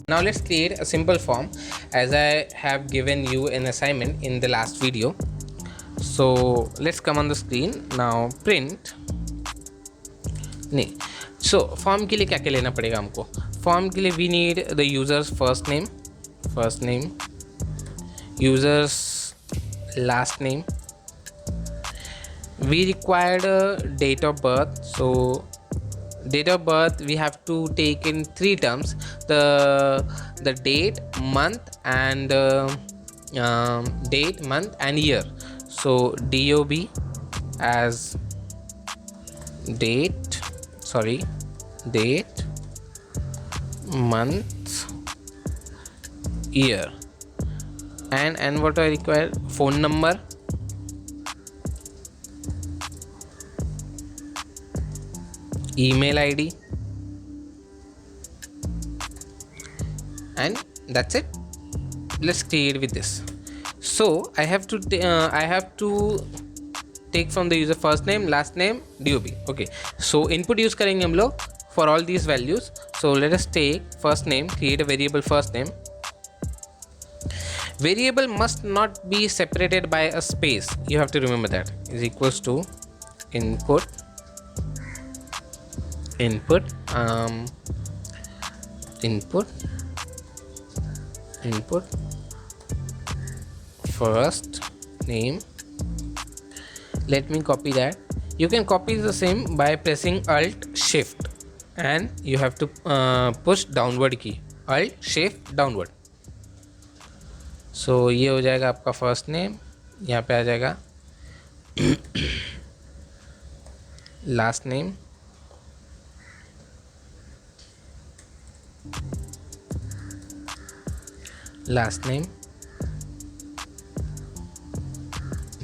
Now let's create a simple form as I have given you an assignment in the last video. So let's come on the screen now. Print नहीं, so form के लिए क्या क्या लेना पड़ेगा हमको. Form के लिए we need the users first name, users last name. We required a date of birth. So date of birth we have to take in three terms: the date, month, and date, month, and year. So DOB as date, month, year, and what I require: phone number, email ID, and that's it. Let's create with this. So I have to take from the user first name, last name, DOB. Okay, so input use करेंगे हम लोग for all these values. So let us take first name, create a variable first name. Variable must not be separated by a space. You have to remember that. Is equals to input first name. Let me copy that. You can copy the same by pressing Alt Shift, and you have to push downward key, Alt Shift downward. So ये हो जाएगा आपका first name, यहाँ पे आ जाएगा last name,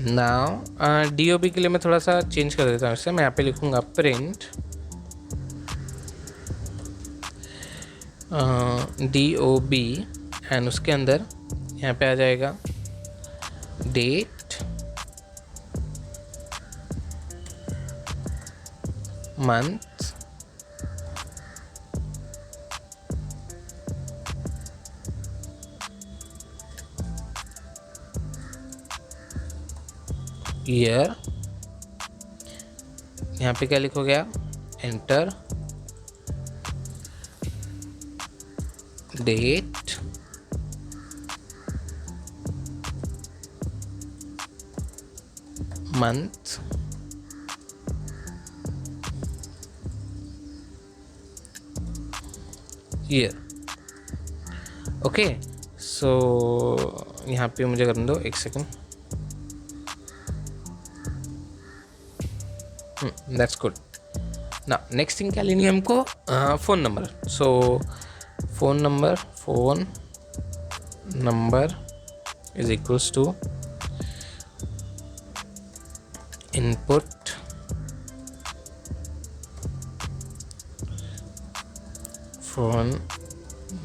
now DOB के लिए मैं थोड़ा सा चेंज कर देता हूँ इससे. मैं यहाँ पे लिखूँगा प्रिंट DOB एंड उसके अंदर यहाँ पे आ जाएगा डेट, मंथ, ईयर. यहाँ पे क्या लिखोगे आप? Enter date, month, year. Okay, so यहाँ पे मुझे करने दो एक second. That's good. No next thing क्या लेनी है हमको? Phone number. So phone number is equals to input phone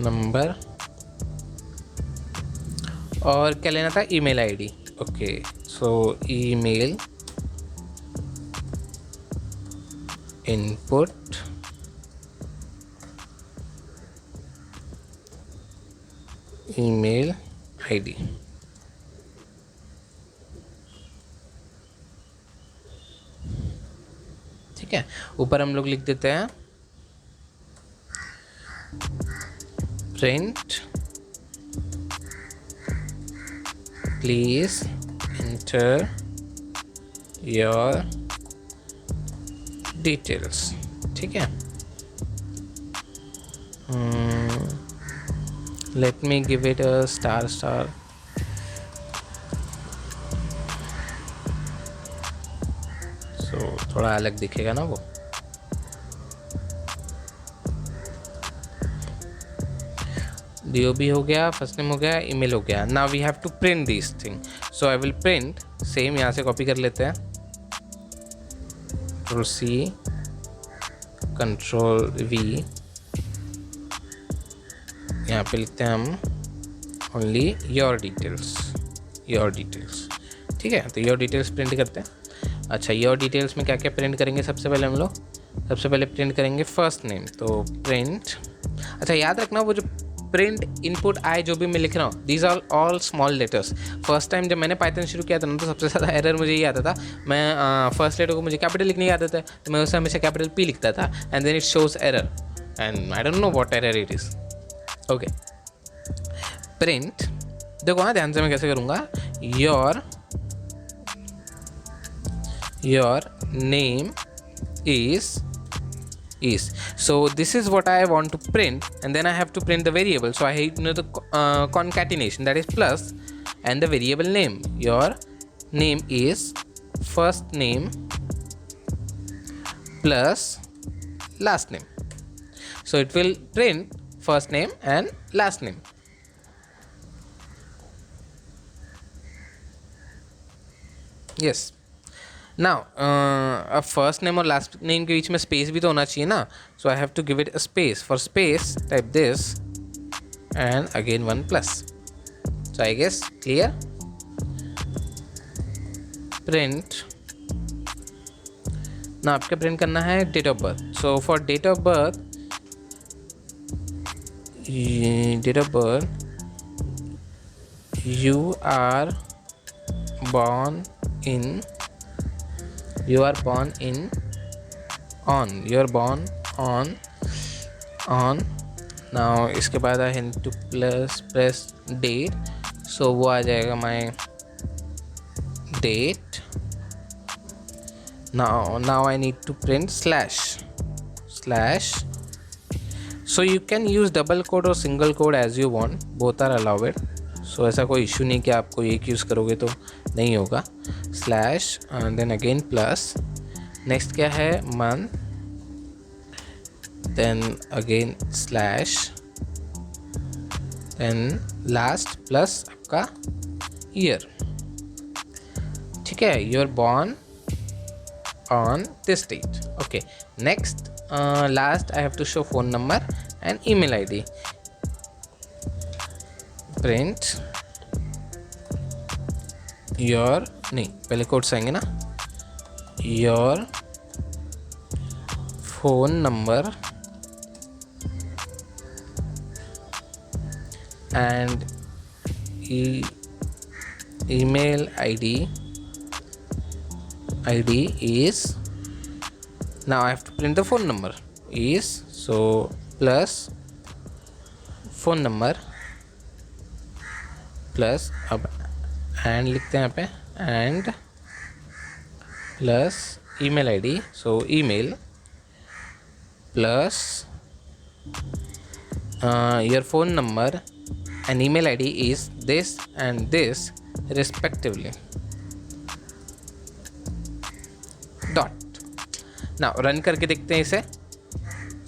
number, और क्या लेना था? Email ID. Okay, so email input email ID. ठीक है, ऊपर हम लोग लिख देते हैं print please enter your details. ठीक है, let me give it a star. थोड़ा अलग दिखेगा ना वो. DOB हो गया, फर्स्ट नेम हो गया, ईमेल हो गया. Now we have to print this thing. So I will print same. यहाँ से कॉपी कर लेते हैं, Ctrl+C, Ctrl+V. यहाँ पे लिखते हैं हम ओनली योर डिटेल्स. ठीक है, तो योर डिटेल्स प्रिंट करते हैं. अच्छा, योर डिटेल्स में क्या क्या प्रिंट करेंगे? सबसे पहले हम लोग प्रिंट करेंगे फर्स्ट नेम. तो प्रिंट, अच्छा याद रखना वो जो प्रिंट इनपुट आई जो भी मैं लिख रहा हूँ, these are all small letters. First time जब मैंने पाइथन शुरू किया था ना, तो सबसे ज़्यादा एरर मुझे ये आता था, मैं फर्स्ट लेटर को मुझे कैपिटल लिखने की आदत है, तो मैं उसे हमेशा कैपिटल पी लिखता था, and then it shows error, and I don't know what error it is. Okay, print, देखो हाँ ध्यान से मैं कैसे करूँगा, your name is, so this is what I want to print, and then I have to print the variable, so I need to know the concatenation, that is plus, and the variable name. Your name is first name plus last name, so it will print first name and last name. Yes, now अब first name और last name के बीच में space भी तो होना चाहिए ना, so I have to give it a space, for space type this and again one plus, so I guess clear. Print, no आपके प्रिंट करना है date of birth, so for date of birth you are born in on now, इसके बाद I need to press date, so वो आ जाएगा my date. Now I need to print slash, so you can use double quote or single quote as you want, both are allowed, so ऐसा कोई issue नहीं कि आपको एक use करोगे तो नहीं होगा। Slash then again plus, next क्या है month, then again slash, then last plus आपका ईयर, ठीक है। You are born on this date, okay. Next last I have to show phone number and email ID. Print your, नहीं पहले codes आएंगे ना, your phone number and email ID is, now I have to print the phone number is, so plus phone number plus, अब and लिखते हैं यहाँ पे, and plus email ID, so email plus your phone number and email ID is this and this respectively. Dot. ना run करके देखते हैं इसे।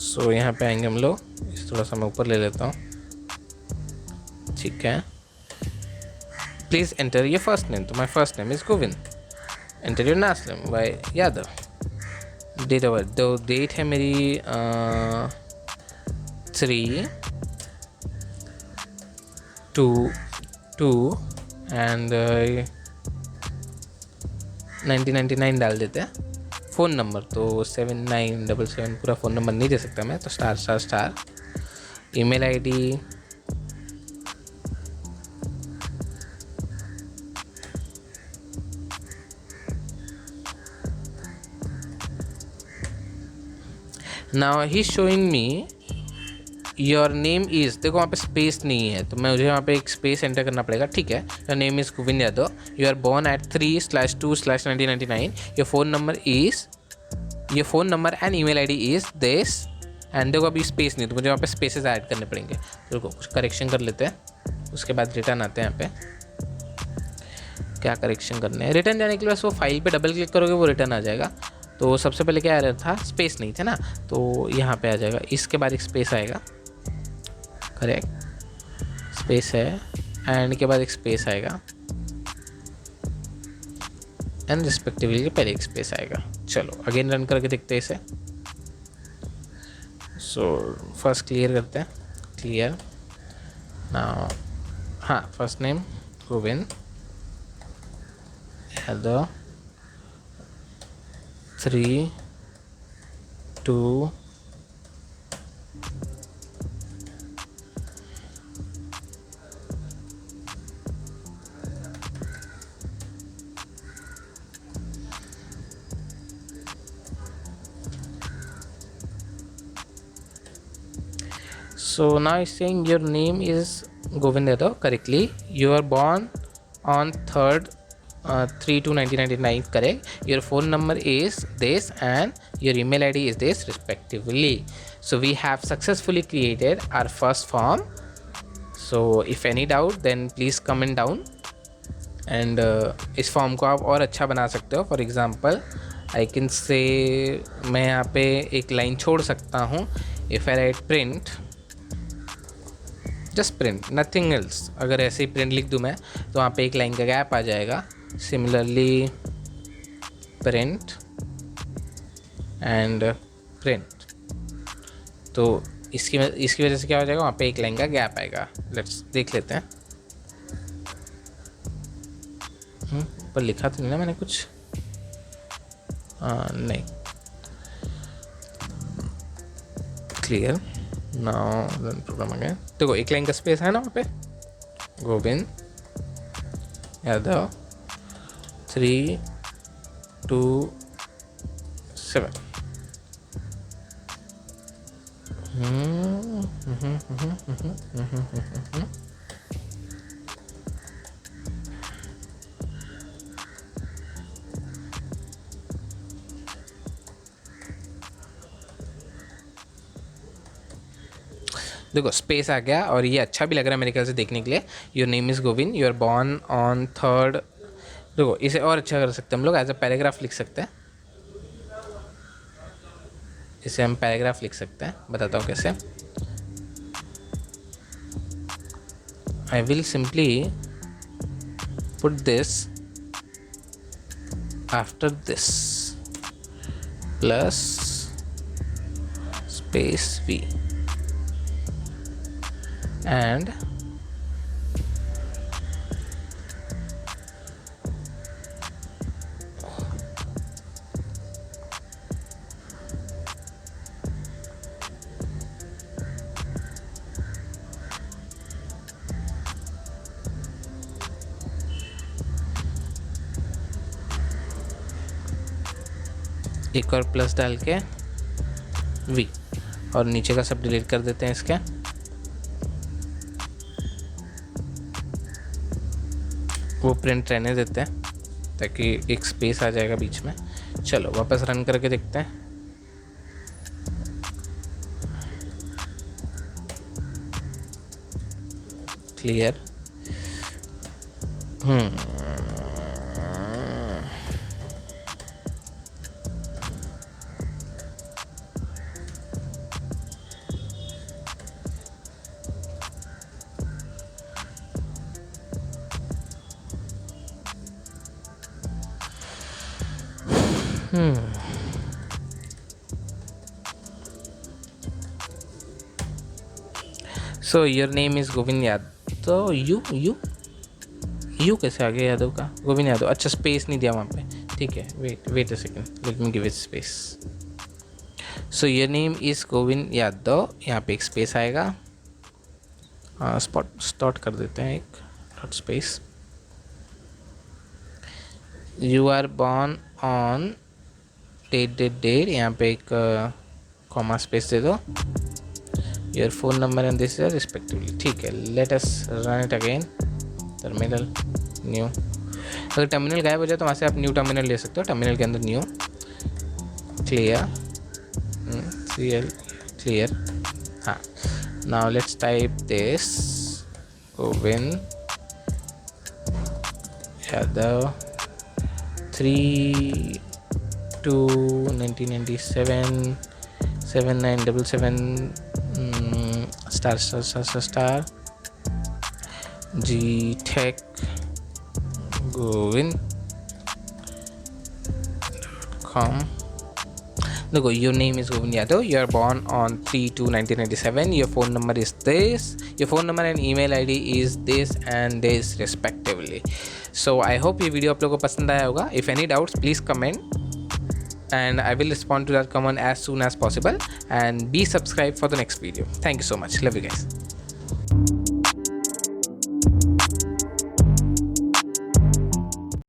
सो यहाँ पे आएंगे हम लोग, इस थोड़ा सा मैं ऊपर ले लेता हूँ, ठीक है। Please enter your first name, तो my first name is Govind. Enter your last name वाई यादव। डेट ऑफ बर्थ, तो डेट है मेरी 3/2 एंड 1999 डाल देते हैं। फ़ोन नंबर तो 7977, पूरा फ़ोन नंबर नहीं दे सकता मैं, तो star star star. Email ID now he showing me your name is, देखो वहाँ पे स्पेस नहीं है, तो मुझे वहाँ पे एक स्पेस एंटर करना पड़ेगा, ठीक है। Your name is Govind Yadav, you are born at 3/2/1999, your phone number and email ID is this, and देखो अभी स्पेस नहीं, तो मुझे वहाँ पे स्पेसेस ऐड करने पड़ेंगे। तो देखो कुछ करेक्शन कर लेते हैं, उसके बाद रिटर्न आते हैं। यहाँ पे क्या करेक्शन करने हैं, रिटर्न जाने के लिए बस वो फाइल पे डबल क्लिक करोगे, वो रिटर्न आ जाएगा। तो सबसे पहले क्या एरर था, स्पेस नहीं थे ना, तो यहाँ पे आ जाएगा, इसके बाद एक स्पेस आएगा, करेक्ट, स्पेस है, एंड के बाद एक स्पेस आएगा, एंड रिस्पेक्टिवली के पहले एक स्पेस आएगा। चलो अगेन रन करके देखते हैं इसे। सो फर्स्ट क्लियर करते हैं, क्लियर नाउ। हाँ, first name Govind Yadav 3/2 So now it's saying your name is Govind Yadav correctly. You are born on 3rd 3/2/1999, correct. Your phone number is this and your email ID is this respectively. So we have successfully created our first form. So if any doubt then please comment down. And इस form को आप और अच्छा बना सकते हो. For example I can say मैं यहाँ पे एक लाइन छोड़ सकता हूँ. If I right print, just print, nothing else. अगर ऐसे ही प्रिंट लिख दूँ मैं तो वहाँ पे एक लाइन का गैप आ जाएगा. सिमिलरली प्रिंट एंड प्रिंट, तो इसकी वजह से क्या हो जाएगा, वहाँ पे एक लाइन का गैप आएगा. लेट्स देख लेते हैं. पर लिखा तो नहीं ना मैंने कुछ, नहीं. क्लियर. नाउ रन प्रोग्राम आ गया. देखो एक लाइन का स्पेस है ना वहाँ पे. गोविंद यादव 327. देखो स्पेस आ गया और ये अच्छा भी लग रहा है मेरे ख्याल से देखने के लिए. Your name is Govind, you are born on 3rd. देखो इसे और अच्छा कर सकते हैं हम लोग. एज अ पैराग्राफ लिख सकते हैं. इसे हम पैराग्राफ लिख सकते हैं. बताता हूँ कैसे. I will simply put this after this plus space we and एक और प्लस डाल के वी, और नीचे का सब डिलीट कर देते हैं इसके. वो प्रिंट रहने देते हैं ताकि एक स्पेस आ जाएगा बीच में. चलो वापस रन करके देखते हैं. Clear. So your name is Govind Yadav. You कैसे आ गया यादव का. गोविंद यादव. अच्छा स्पेस नहीं दिया वहाँ पे. ठीक है, wait a second, let me give it space. So your name is Govind Yadav. यहाँ पे एक स्पेस आएगा. स्टार्ट कर देते हैं एक dot space. You are born on date. यहाँ पे एक कॉमा स्पेस दे दो. Your phone number and this is respectively. ठीक है, let us run it again. Terminal new. अगर टर्मिनल गायब हो जाए तो वहाँ से आप न्यू टर्मिनल ले सकते हो. टर्मिनल के अंदर न्यू क्लियर क्लियर. हाँ, now let's type this Govind Yadav 3/2/1997 7977 *** gtech govind.com. देखो your name is Govind Yadav. You are born on 3/2/1997. Your phone number is this. Your phone number and email ID is this and this respectively. So I hope ये video आप लोगों को पसंद आया होगा. If any doubts please comment and I will respond to that comment as soon as possible, and be subscribed for the next video. Thank you so much. Love you guys.